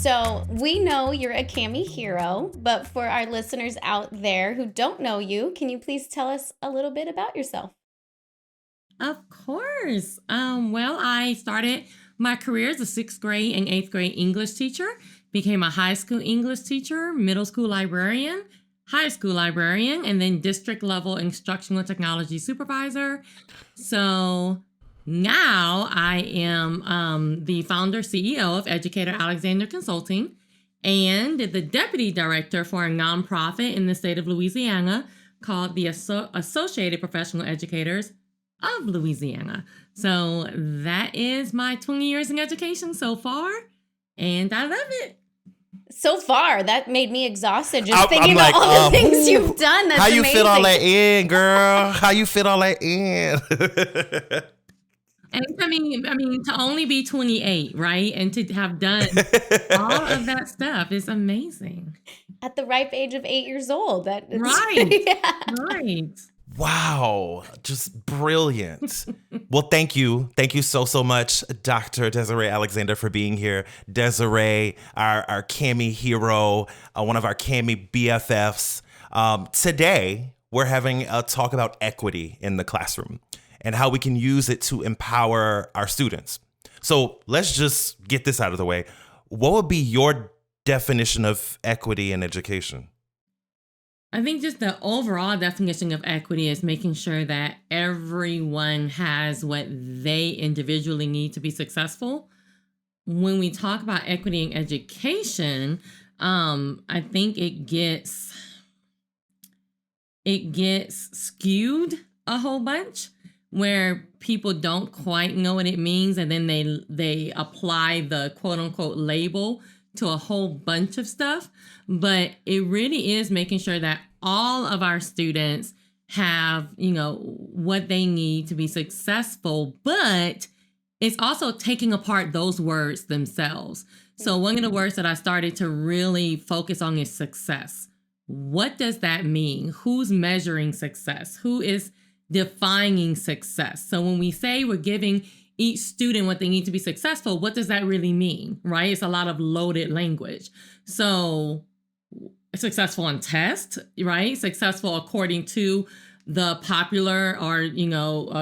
So we know you're a Cami hero, but for our listeners out there who don't know you, can you please tell us a little bit about yourself? Of course. Well, I started my career as a sixth grade and eighth grade English teacher, became a high school English teacher, middle school librarian, high school librarian, and then district level instructional technology supervisor. So now I am the founder CEO of Educator Alexander Consulting and the deputy director for a nonprofit in the state of Louisiana called the Associated Professional Educators of Louisiana. So that is my 20 years in education so far, and I love it. So far, that made me exhausted just thinking about all the things you've done. That's how you amazing. fit all that in, girl? How you fit all that in? And I mean, to only be 28, right, and to have done all of that stuff is amazing. At the ripe age of 8 years old, Right, yeah. right. Wow, just brilliant. Well, thank you. Thank you so much, Dr. Desiree Alexander, for being here. Desiree, our Cami hero, one of our Cami BFFs. Today, we're having a talk about equity in the classroom and how we can use it to empower our students. So let's just get this out of the way. What would be your definition of equity in education? I think just the overall definition of equity is making sure that everyone has what they individually need to be successful. When we talk about equity in education, I think it gets skewed a whole bunch where people don't quite know what it means, and then they apply the quote unquote label to a whole bunch of stuff. But it really is making sure that all of our students have, what they need to be successful, but it's also taking apart those words themselves. So one of the words that I started to really focus on is success. What does that mean? Who's measuring success? Who is defining success? So when we say we're giving each student what they need to be successful, what does that really mean, right? It's a lot of loaded language. So successful on test, right? Successful according to the popular or,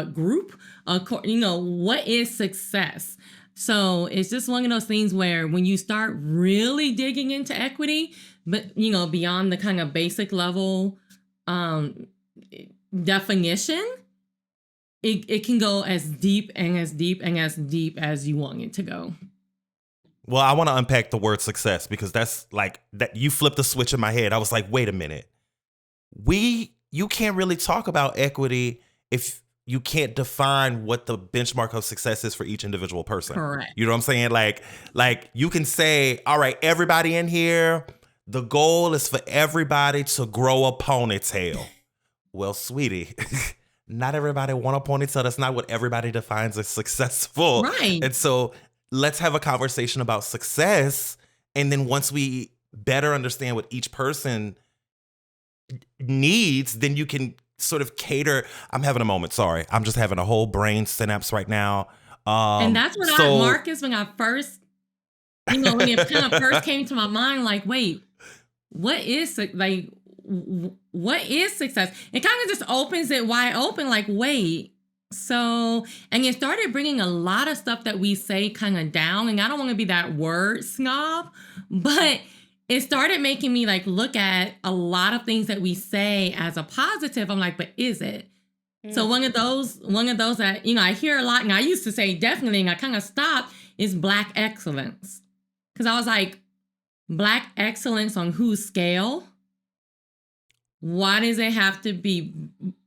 group, what is success? So it's just one of those things where when you start really digging into equity, but, beyond the kind of basic level definition, it can go as deep and as deep and as deep as you want it to go. Well, I want to unpack the word success because that's like that. You flipped the switch in my head. I was like, wait a minute. You can't really talk about equity if you can't define what the benchmark of success is for each individual person. Correct. You know what I'm saying? Like you can say, all right, everybody in here, the goal is for everybody to grow a ponytail. Well, sweetie, not everybody want a ponytail. That's not what everybody defines as successful. Right. And so let's have a conversation about success. And then once we better understand what each person needs, then you can sort of cater. I'm having a moment. Sorry. I'm just having a whole brain synapse right now. And that's what Marcus, when I first, when it kind of first came to my mind, like, wait, what is success? It kind of just opens it wide open, like, wait. So, and it started bringing a lot of stuff that we say kind of down. And I don't want to be that word snob, but it started making me like look at a lot of things that we say as a positive. I'm like, but is it? Mm-hmm. So one of those that, I hear a lot, and I used to say definitely, and I kind of stopped, is Black excellence. Because I was like, Black excellence on whose scale? Why does it have to be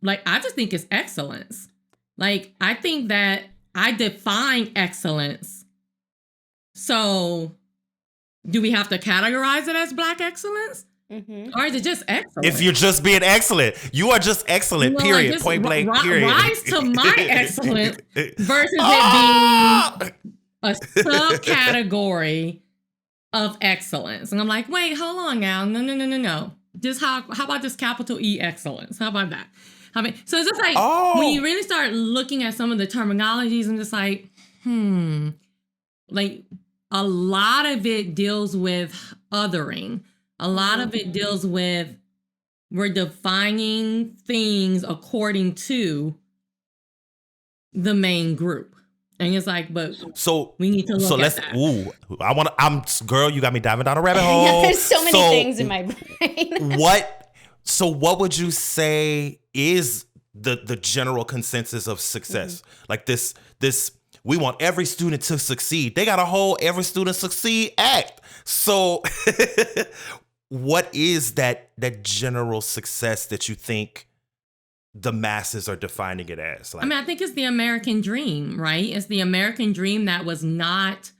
like, I just think it's excellence. Like, I think that I define excellence. So do we have to categorize it as Black excellence? Mm-hmm. Or is it just excellent? If you're just being excellent, you are just excellent, period. Like, point blank, period. Rise to my excellence versus it being a subcategory of excellence. And I'm like, wait, hold on now. No. Just how about just capital E excellence? How about that? So it's just like, when you really start looking at some of the terminologies and just like, like a lot of it deals with othering. A lot of it deals with we're defining things according to the main group. And it's like, but So we need to so look let's at that. I'm girl, you got me diving down a rabbit hole. Yeah, there's so many things in my brain. What would you say is the general consensus of success? Like this we want every student to succeed. They got a whole every student succeed act. So what is that general success that you think the masses are defining it as? Like, I mean, I think it's the American dream, right? It's the American dream that was not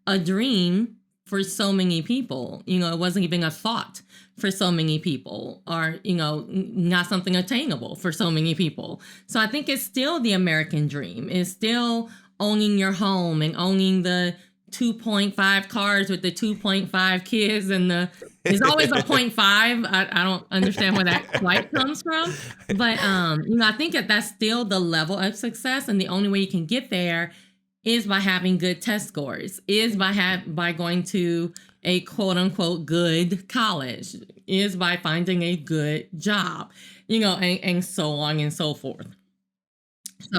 a dream for so many people. You know, it wasn't even a thought for so many people, or, you know, not something attainable for so many people. So I think it's still the American dream. It's still owning your home and owning the 2.5 cars with the 2.5 kids, and there's always a 0.5. I don't understand where that quite comes from, but you know, I think that's still the level of success, and the only way you can get there is by having good test scores, is by going to a quote unquote good college, is by finding a good job, you know, and so on and so forth.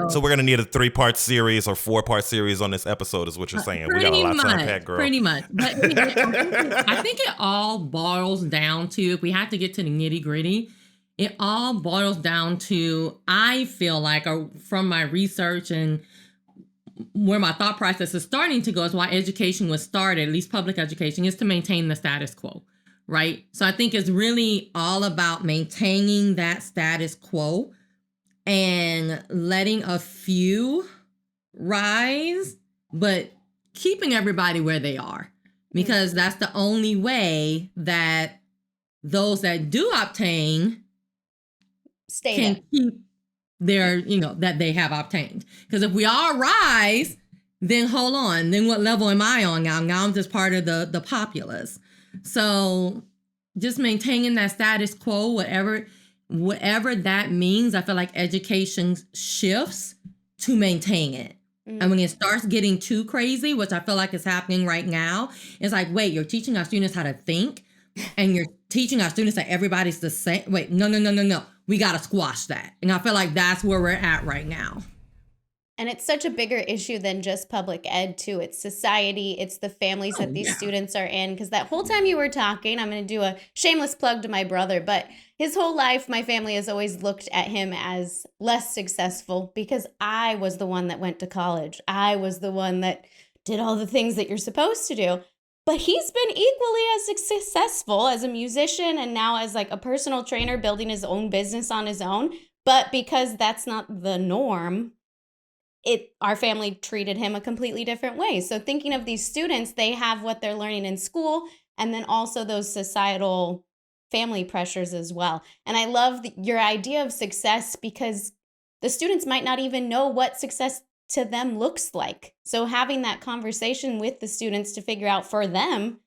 So we're gonna need a 3-part series or 4-part series on this episode, is what you're saying. We got a lot to unpack, girl. Pretty much. But I think it all boils down to, if we have to get to the nitty gritty, it all boils down to, I feel like, or from my research and where my thought process is starting to go, is why education was started, at least public education, is to maintain the status quo, right? So I think it's really all about maintaining that status quo and letting a few rise, but keeping everybody where they are, because that's the only way that those that do obtain can keep their, you know, that they have obtained. Because if we all rise, then hold on, then what level am I on now? Now I'm just part of the populace. So just maintaining that status quo, whatever that means, I feel like education shifts to maintain it. And when it starts getting too crazy, which I feel like is happening right now, it's like, wait, you're teaching our students how to think, and you're teaching our students that everybody's the same. Wait, no. We got to squash that. And I feel like that's where we're at right now. And it's such a bigger issue than just public ed, too. It's society. It's the families that these students are in. Because that whole time you were talking, I'm going to do a shameless plug to my brother, but his whole life, my family has always looked at him as less successful because I was the one that went to college. I was the one that did all the things that you're supposed to do. But he's been equally as successful as a musician and now as like a personal trainer, building his own business on his own. But because that's not the norm, our family treated him a completely different way. So thinking of these students, they have what they're learning in school, and then also those societal family pressures as well. And I love your idea of success, because the students might not even know what success to them looks like. So having that conversation with the students to figure out for them,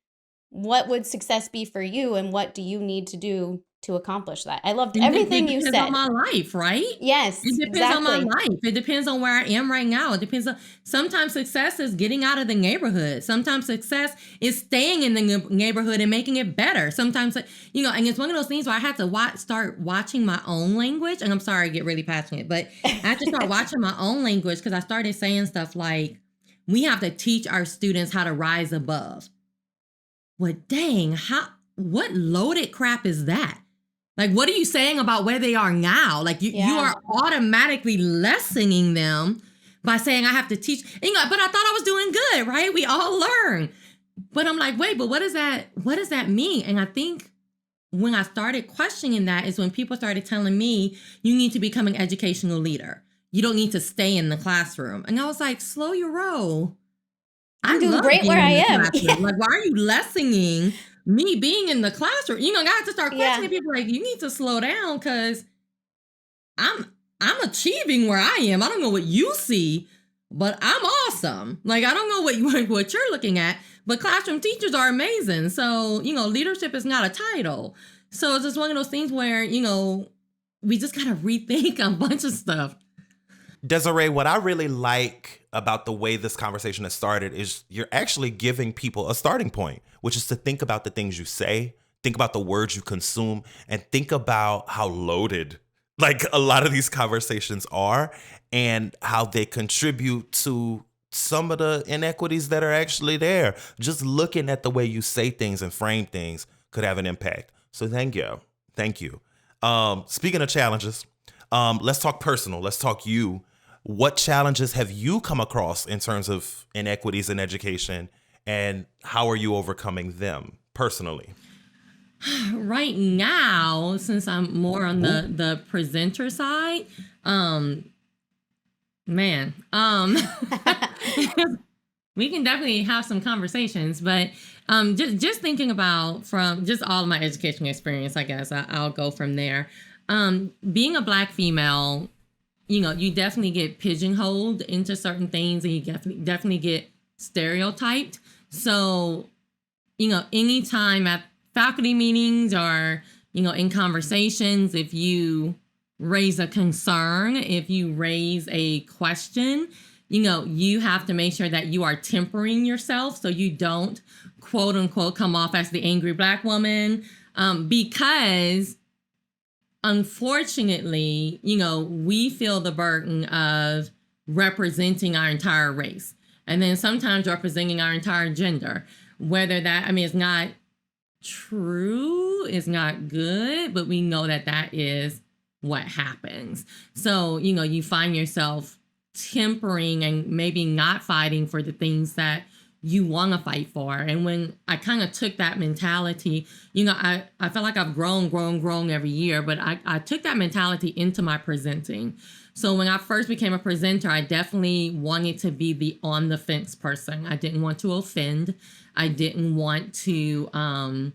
what would success be for you, and what do you need to do to accomplish that? I loved everything you said. It depends on my life, right? Yes, it depends on my life. It depends on where I am right now. It depends on, sometimes success is getting out of the neighborhood. Sometimes success is staying in the neighborhood and making it better. Sometimes, you know, and it's one of those things where I had to start watching my own language. And I'm sorry, I get really passionate, but I had to start watching my own language, because I started saying stuff like, we have to teach our students how to rise above. Well, dang, what loaded crap is that? Like, what are you saying about where they are now? Like, you are automatically lessening them by saying I have to teach. You know, but I thought I was doing good, right? We all learn. But I'm like, wait, but what does that mean? And I think when I started questioning that is when people started telling me, you need to become an educational leader. You don't need to stay in the classroom. And I was like, slow your roll. I'm doing great where I am. Yeah. Like, why are you lessening me being in the classroom? You know, I have to start questioning people, like, you need to slow down, because I'm achieving where I am. I don't know what you see, but I'm awesome. Like, I don't know what you're looking at, but classroom teachers are amazing. So, you know, leadership is not a title. So it's just one of those things where, you know, we just got to rethink a bunch of stuff. Desiree, what I really like about the way this conversation has started is you're actually giving people a starting point, which is to think about the things you say, think about the words you consume, and think about how loaded like a lot of these conversations are and how they contribute to some of the inequities that are actually there. Just looking at the way you say things and frame things could have an impact. So thank you. Thank you. Speaking of challenges, let's talk personal. Let's talk you. What challenges have you come across in terms of inequities in education, and how are you overcoming them personally? Right now, since I'm more on the presenter side, man, we can definitely have some conversations, but just thinking about from just all of my education experience, I guess I'll go from there. Being a Black female, you definitely get pigeonholed into certain things, and you definitely get stereotyped. So, anytime at faculty meetings or, in conversations, if you raise a concern, if you raise a question, you have to make sure that you are tempering yourself so you don't, quote unquote, come off as the angry Black woman, because unfortunately, we feel the burden of representing our entire race, and then sometimes representing our entire gender, whether that, it's not true, it's not good, but we know that that is what happens. So, you find yourself tempering and maybe not fighting for the things that you want to fight for. And when I kind of took that mentality, I feel like I've grown every year, but I took that mentality into my presenting. So when I first became a presenter, I definitely wanted to be the on the fence person. I didn't want to offend. I didn't want to, I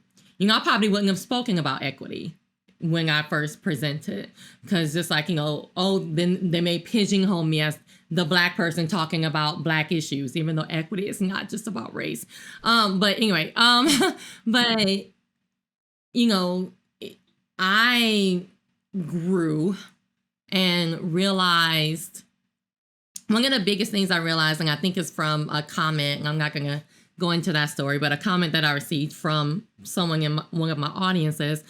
probably wouldn't have spoken about equity when I first presented, because just like, then they may pigeonhole me as the Black person talking about Black issues, even though equity is not just about race. But anyway, but, I grew and realized one of the biggest things I realized, and I think is from a comment, and I'm not going to go into that story, but a comment that I received from someone in one of my audiences,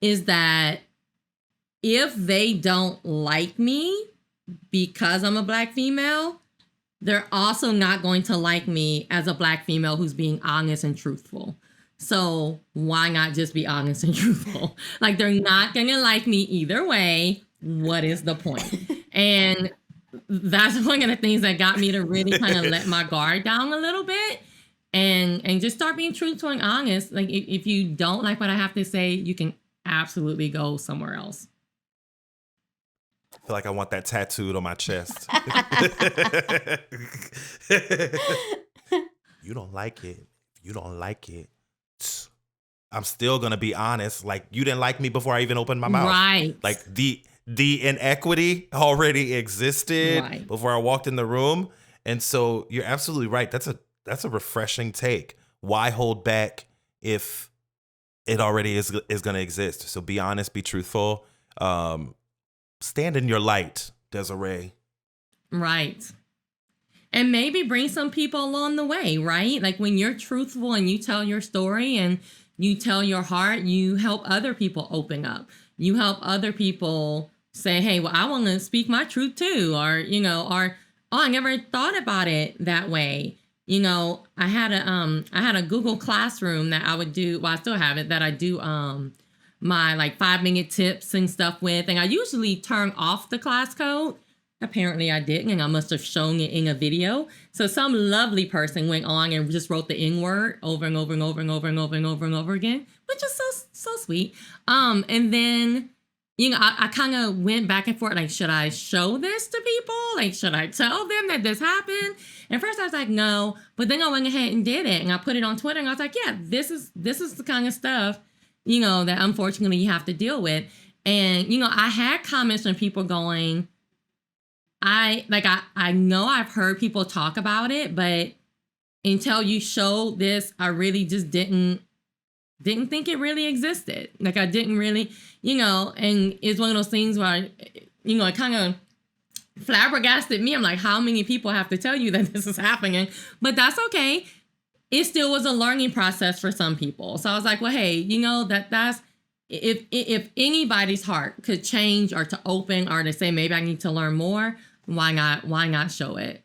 is that if they don't like me because I'm a Black female, they're also not going to like me as a Black female who's being honest and truthful. So why not just be honest and truthful? Like, they're not going to like me either way. What is the point? And that's one of the things that got me to really kind of let my guard down a little bit and just start being truthful and honest. Like, if you don't like what I have to say, you can absolutely go somewhere else. I feel like I want that tattooed on my chest. You don't like it. You don't like it. I'm still going to be honest. Like, you didn't like me before I even opened my mouth. Right. Like, the inequity already existed before I walked in the room. And so you're absolutely right. That's a refreshing take. Why hold back if it already is going to exist? So be honest, be truthful. Stand in your light, Desiree. Right. And maybe bring some people along the way, right? Like, when you're truthful and you tell your story and you tell your heart, you help other people open up. You help other people say, hey, well, I want to speak my truth too. Or, oh, I never thought about it that way. I had a Google Classroom that I would do. Well, I still have it, that I do my like 5-minute tips and stuff with. And I usually turn off the class code. Apparently I didn't, and I must have shown it in a video. So some lovely person went on and just wrote the N word over and over and over and over and over and over and over again, which is so sweet. And then, I kind of went back and forth, like, should I show this to people? Like, should I tell them that this happened? And first I was like, no, but then I went ahead and did it, and I put it on Twitter, and I was like, yeah, this is the kind of stuff, that unfortunately you have to deal with. And, I had comments from people going, I know I've heard people talk about it, but until you showed this, I really just didn't think it really existed. Like, I didn't really, and it's one of those things where, it kind of flabbergasted me. I'm like, how many people have to tell you that this is happening? But that's okay. It still was a learning process for some people. So I was like, well, hey, you know, that's if anybody's heart could change or to open or to say maybe I need to learn more, why not show it?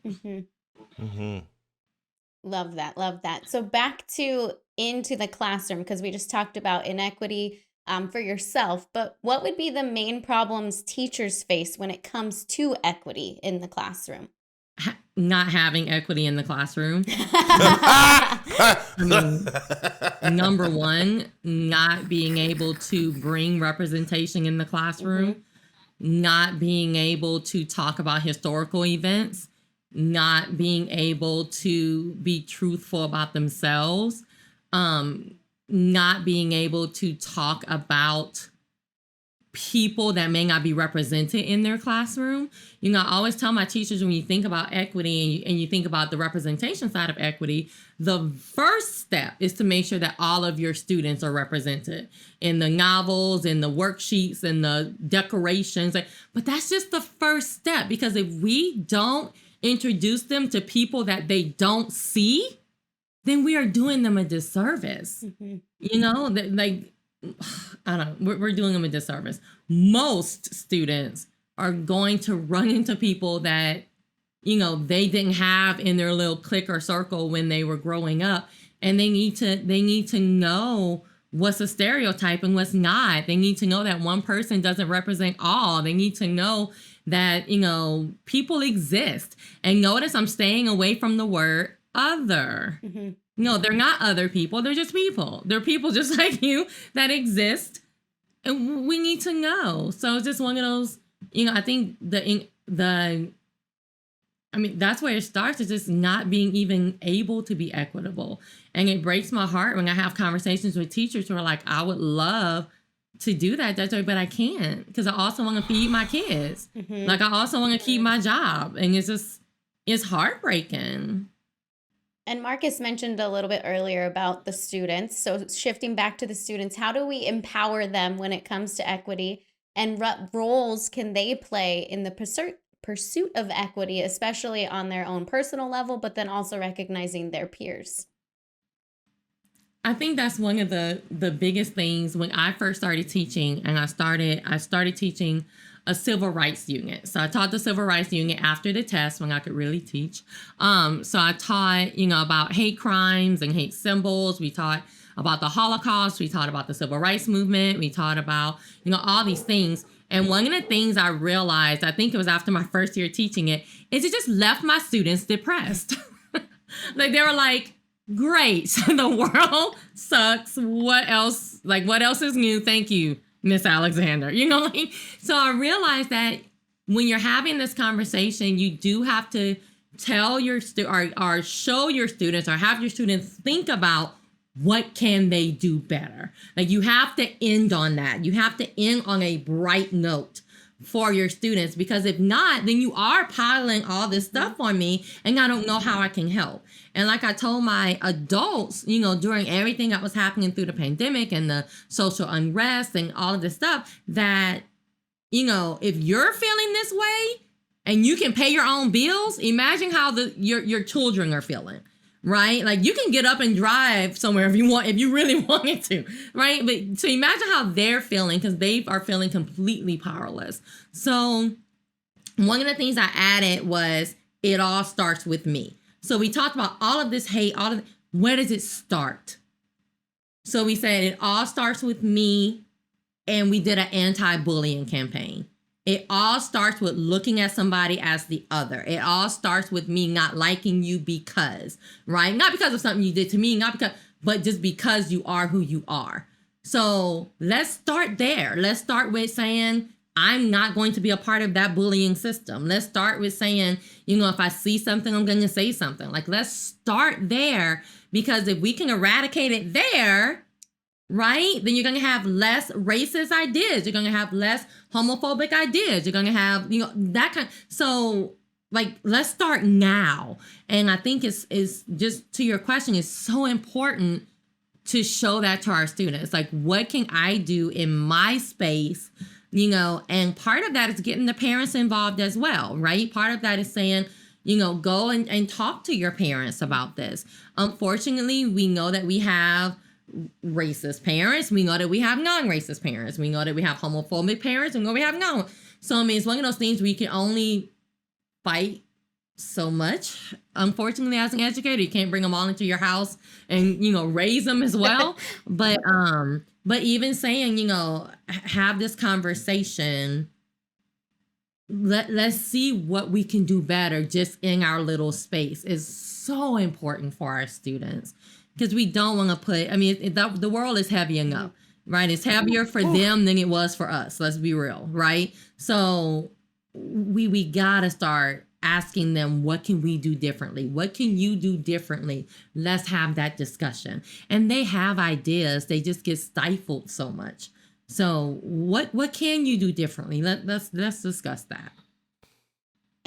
Love that. Love that. So back to into the classroom, because we just talked about inequity for yourself, but what would be the main problems teachers face when it comes to equity in the classroom? Not having equity in the classroom. I mean, number one, not being able to bring representation in the classroom, not being able to talk about historical events, not being able to be truthful about themselves, not being able to talk about people that may not be represented in their classroom. You know, I always tell my teachers, when you think about equity and you think about the representation side of equity, the first step is to make sure that all of your students are represented in the novels, in the worksheets, in the decorations. But that's just the first step, because if we don't introduce them to people that they don't see, then we are doing them a disservice. You know, like, I don't know, we're doing them a disservice. Most students are going to run into people that, you know, they didn't have in their little clique or circle when they were growing up. And they need to know what's a stereotype and what's not. They need to know that one person doesn't represent all. They need to know that, you know, people exist. And notice I'm staying away from the word other. No, they're not other people. They're just people. They're people just like you that exist. And we need to know. So it's just one of those, you know, I think I mean, that's where it starts, is just not being even able to be equitable. And it breaks my heart when I have conversations with teachers who are like, I would love to do that, but I can't, because I also want to feed my kids. Like, I also want to keep my job. And it's heartbreaking. And Marcus mentioned a little bit earlier about the students. So shifting back to the students, how do we empower them when it comes to equity? And what roles can they play in the pursuit of equity, especially on their own personal level, but then also recognizing their peers? I think that's one of the biggest things. When I first started teaching, and I started teaching a civil rights unit. So I taught the civil rights unit after the test, when I could really teach. So I taught, you know, about hate crimes and hate symbols. We taught about the Holocaust. We taught about the civil rights movement. We taught about, you know, all these things. And one of the things I realized, I think it was after my first year teaching it, is it just left my students depressed. Like, they were like, great, the world sucks. What else? Like, what else is new? Thank you, Miss Alexander. You know, like, so I realized that when you're having this conversation, you do have to tell your or show your students, or have your students think about what can they do better. Like, you have to end on that. You have to end on a bright note for your students, because if not, then you are piling all this stuff on me and I don't know how I can help. And like I told my adults, you know, during everything that was happening through the pandemic and the social unrest and all of this stuff, that, you know, if you're feeling this way and you can pay your own bills, imagine how your children are feeling. Right? Like, you can get up and drive somewhere if you really wanted to, right? But so imagine how they're feeling, because they are feeling completely powerless. So one of the things I added was, it all starts with me. So we talked about all of this hate, where does it start? So we said it all starts with me, and we did an anti-bullying campaign. It all starts with looking at somebody as the other. It all starts with me not liking you because, right? Not because of something you did to me, but just because you are who you are. So let's start there. Let's start with saying, I'm not going to be a part of that bullying system. Let's start with saying, you know, if I see something, I'm going to say something. Like, let's start there, because if we can eradicate it there, right, then you're going to have less racist ideas. You're going to have less homophobic ideas. You're going to have, you know, that kind. So, like, let's start now. And I think it's just to your question, it's so important to show that to our students. Like, what can I do in my space And part of that is getting the parents involved as well, right? Part of that is saying, go and talk to your parents about this. Unfortunately, we know that we have racist parents. We know that we have non-racist parents. We know that we have homophobic parents. We know we have no. So, I mean, it's one of those things we can only fight so much. Unfortunately, as an educator, you can't bring them all into your house and, raise them as well. But even saying, have this conversation, let's see what we can do better just in our little space is so important for our students, because we don't want to put, the world is heavy enough, right? It's heavier for them than it was for us. Let's be real, right? So we gotta start asking them, what can we do differently? What can you do differently? Let's have that discussion. And they have ideas, they just get stifled so much. So what can you do differently? Let's discuss that.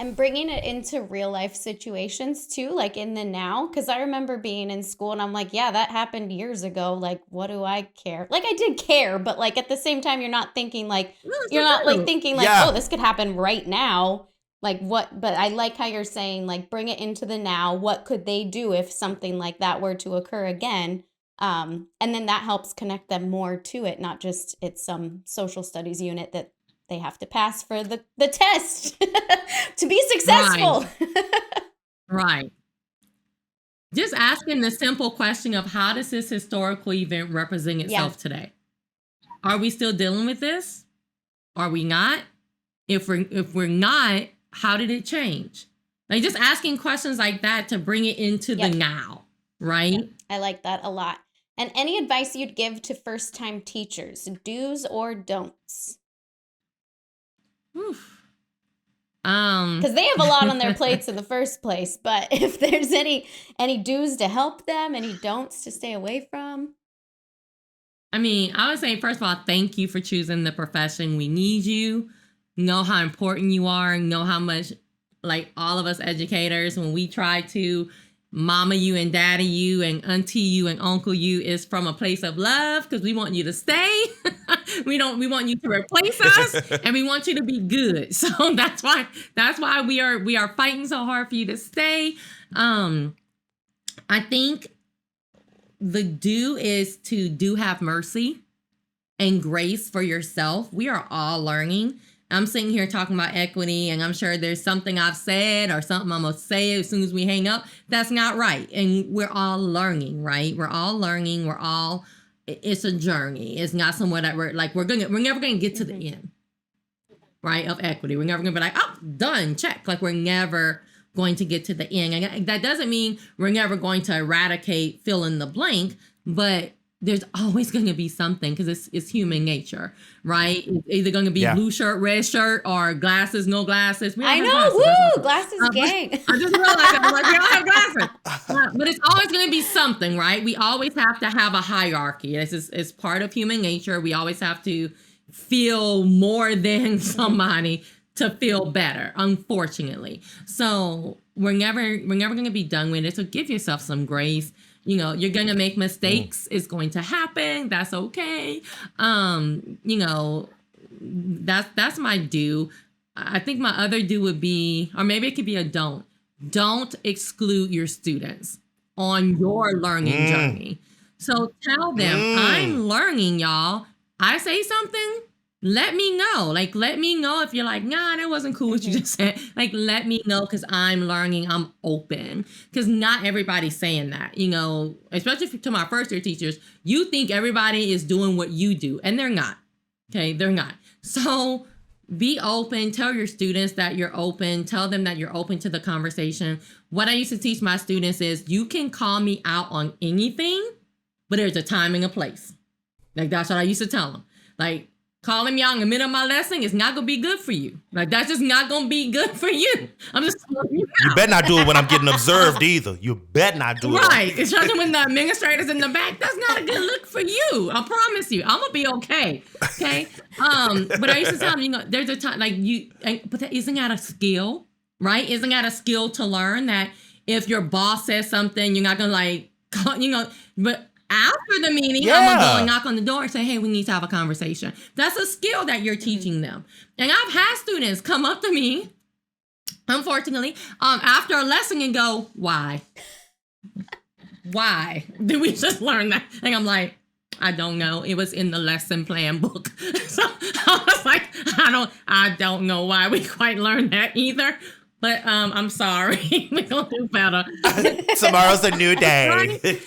And bringing it into real life situations too, like in the now, because I remember being in school and I'm like, yeah, that happened years ago. Like, what do I care? Like, I did care, but like at the same time, you're not thinking like, oh, this could happen right now. Like what? But I like how you're saying, like, bring it into the now. What could they do if something like that were to occur again? And then that helps connect them more to it, not just it's some social studies unit that they have to pass for the test to be successful. Right. Just asking the simple question of, how does this historical event represent itself today? Are we still dealing with this? Are we not? If we're not, how did it change? Like, just asking questions like that to bring it into the now, right? Yep. I like that a lot. And any advice you'd give to first-time teachers, do's or don'ts? Because they have a lot on their plates in the first place, but if there's any do's to help them, any don'ts to stay away from? I would say, first of all, thank you for choosing the profession. We need you. Know how important you are. Know how much, like all of us educators, when we try to mama you and daddy you and auntie you and uncle you, is from a place of love, because we want you to stay. we want you to replace us, and we want you to be good. So that's why we are fighting so hard for you to stay. I think the do is to have mercy and grace for yourself. We are all learning. I'm sitting here talking about equity, and I'm sure there's something I've said or something I'm going to say as soon as we hang up that's not right. And we're all learning, right? We're all learning. It's a journey. It's not somewhere that we're never going to get to the end, right, of equity. We're never going to be like, oh, done, check. Like, we're never going to get to the end. And that doesn't mean we're never going to eradicate fill in the blank, but there's always going to be something, because it's human nature, right? It's either going to be blue shirt, red shirt, or glasses, no glasses. I know, glasses gang. I just realized that. I'm like, we all have glasses. But it's always going to be something, right? We always have to have a hierarchy. It's part of human nature. We always have to feel more than somebody to feel better, unfortunately. So we're never going to be done with it. So give yourself some grace. You're going to make mistakes. It's going to happen. That's okay. That's my do. I think my other do would be, or maybe it could be a don't. Don't exclude your students on your learning journey. So tell them, I'm learning, y'all. I say something, let me know. Like, let me know if you're like, nah, that wasn't cool what you just said. Like, let me know, because I'm learning, I'm open. Because not everybody's saying that, especially to my first year teachers. You think everybody is doing what you do, and they're not. Okay, they're not. So be open. Tell your students that you're open. Tell them that you're open to the conversation. What I used to teach my students is, you can call me out on anything, but there's a time and a place. Like, that's what I used to tell them. Like, calling me out in the middle of my lesson is not going to be good for you. Like, that's just not going to be good for you. I'm just telling you now. You better not do it when I'm getting observed either. You better not do it. Right. Especially when the administrator's in the back. That's not a good look for you. I promise you. I'm going to be okay. Okay? But I used to tell them, there's a time, like, but that isn't that a skill, right? Isn't that a skill to learn, that if your boss says something, you're not going to, like, but After the meeting, I'm gonna go and knock on the door and say, hey, we need to have a conversation. That's a skill that you're teaching them. And I've had students come up to me, unfortunately, after a lesson and go, why? Why did we just learn that? And I'm like, I don't know. It was in the lesson plan book. So I was like, I don't know why we quite learned that either. But I'm sorry. We're gonna do better. Tomorrow's a new day.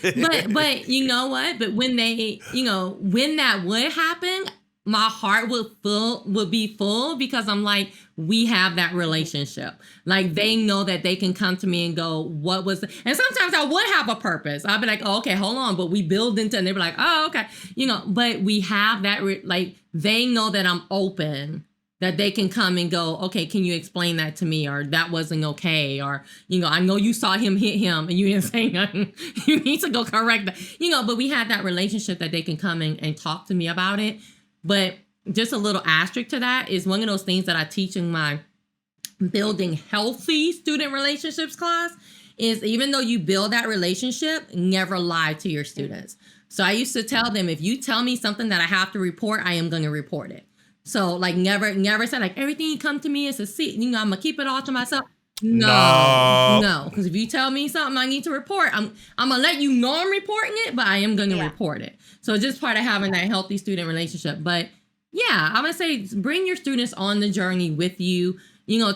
But you know what? But when they, when that would happen, my heart would be full because I'm like, we have that relationship. Like they know that they can come to me and go, what was and sometimes I would have a purpose. I'll be like, oh, okay, hold on. But we build into, and they be like, oh, okay. But we have that, like they know that I'm open, that they can come and go, okay, can you explain that to me? Or that wasn't okay. Or, I know you saw him hit him and you didn't say nothing. You need to go correct that. But we have that relationship that they can come and talk to me about it. But just a little asterisk to that is one of those things that I teach in my building healthy student relationships class is even though you build that relationship, never lie to your students. So I used to tell them, if you tell me something that I have to report, I am going to report it. So like never say like everything you come to me is a secret. I'm going to keep it all to myself. No. Because if you tell me something I need to report, I'm going to let you know I'm reporting it, but I am going to report it. So it's just part of having that healthy student relationship. But yeah, I'm going to say bring your students on the journey with you.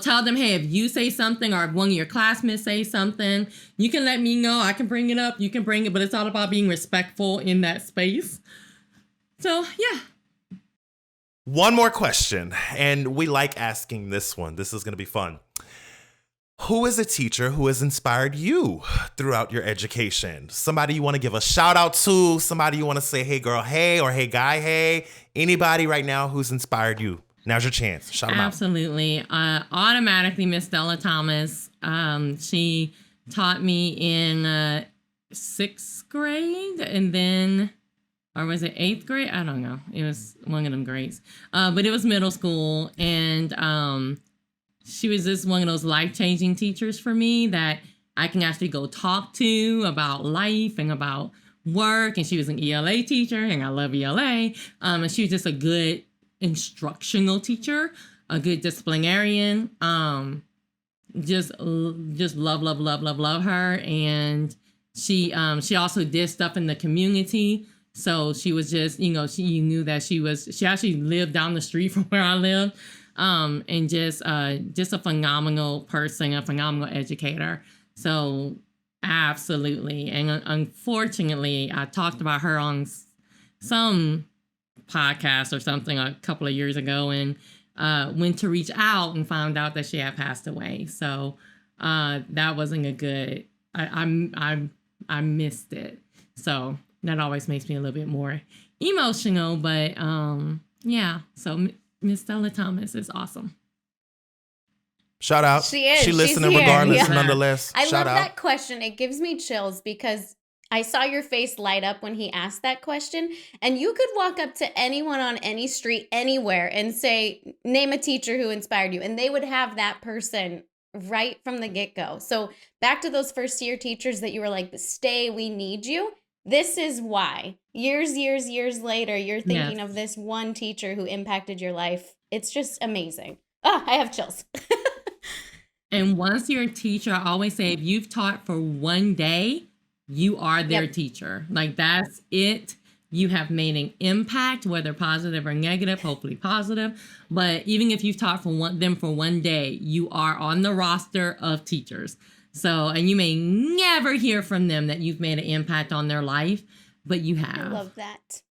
Tell them, hey, if you say something or if one of your classmates say something, you can let me know. I can bring it up. You can bring it. But it's all about being respectful in that space. So yeah. One more question. And we like asking this one. This is going to be fun. Who is a teacher who has inspired you throughout your education? Somebody you want to give a shout out to? Somebody you want to say, hey girl, hey, or hey guy, hey? Anybody right now who's inspired you? Now's your chance. Shout them out. Absolutely. Automatically, Miss Stella Thomas. She taught me in 6th grade and then, or was it 8th grade? I don't know. It was one of them grades. But it was middle school. And she was just one of those life-changing teachers for me that I can actually go talk to about life and about work. And she was an ELA teacher, and I love ELA. And she was just a good instructional teacher, a good disciplinarian. Just love her. And she also did stuff in the community. So she was just, you knew that she actually lived down the street from where I lived. And just a phenomenal person, a phenomenal educator. So absolutely. And unfortunately, I talked about her on some podcast or something a couple of years ago and went to reach out and found out that she had passed away. So that wasn't a good, I missed it. So that always makes me a little bit more emotional, but yeah, so Miss Stella Thomas is awesome. Shout out. She is. She listening regardless, nonetheless. I Shout love out. that question. It gives me chills because I saw your face light up when he asked that question. And you could walk up to anyone on any street, anywhere, and say, name a teacher who inspired you. And they would have that person right from the get-go. So back to those first-year teachers that you were like, stay, we need you. This is why. Years later, you're thinking of this one teacher who impacted your life. It's just amazing. Oh, I have chills. And once you're a teacher, I always say, if you've taught for one day, you are their teacher. Like, that's it. You have made an impact, whether positive or negative, hopefully positive. But even if you've taught for one day, you are on the roster of teachers. So, and you may never hear from them that you've made an impact on their life, but you have. I love that.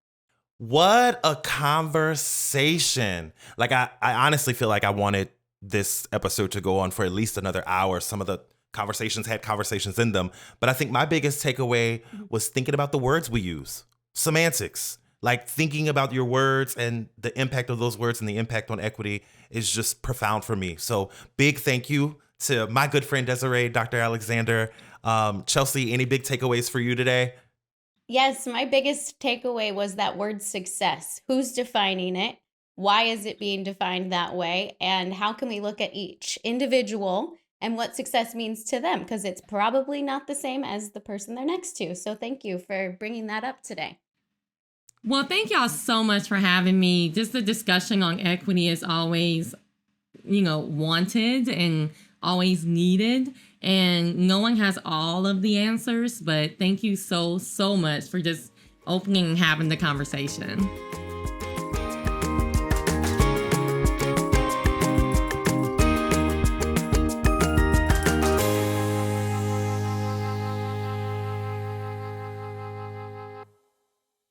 What a conversation. Like, I honestly feel like I wanted this episode to go on for at least another hour. Some of the conversations had conversations in them. But I think my biggest takeaway was thinking about the words we use. Semantics. Like, thinking about your words and the impact of those words and the impact on equity is just profound for me. So big thank you to my good friend Desiree, Dr. Alexander. Chelsea, any big takeaways for you today? Yes, my biggest takeaway was that word success. Who's defining it? Why is it being defined that way? And how can we look at each individual and what success means to them, because it's probably not the same as the person they're next to. So thank you for bringing that up today. Well, thank y'all so much for having me. Just the discussion on equity is always, wanted and always needed. And no one has all of the answers, but thank you so, so much for just opening and having the conversation.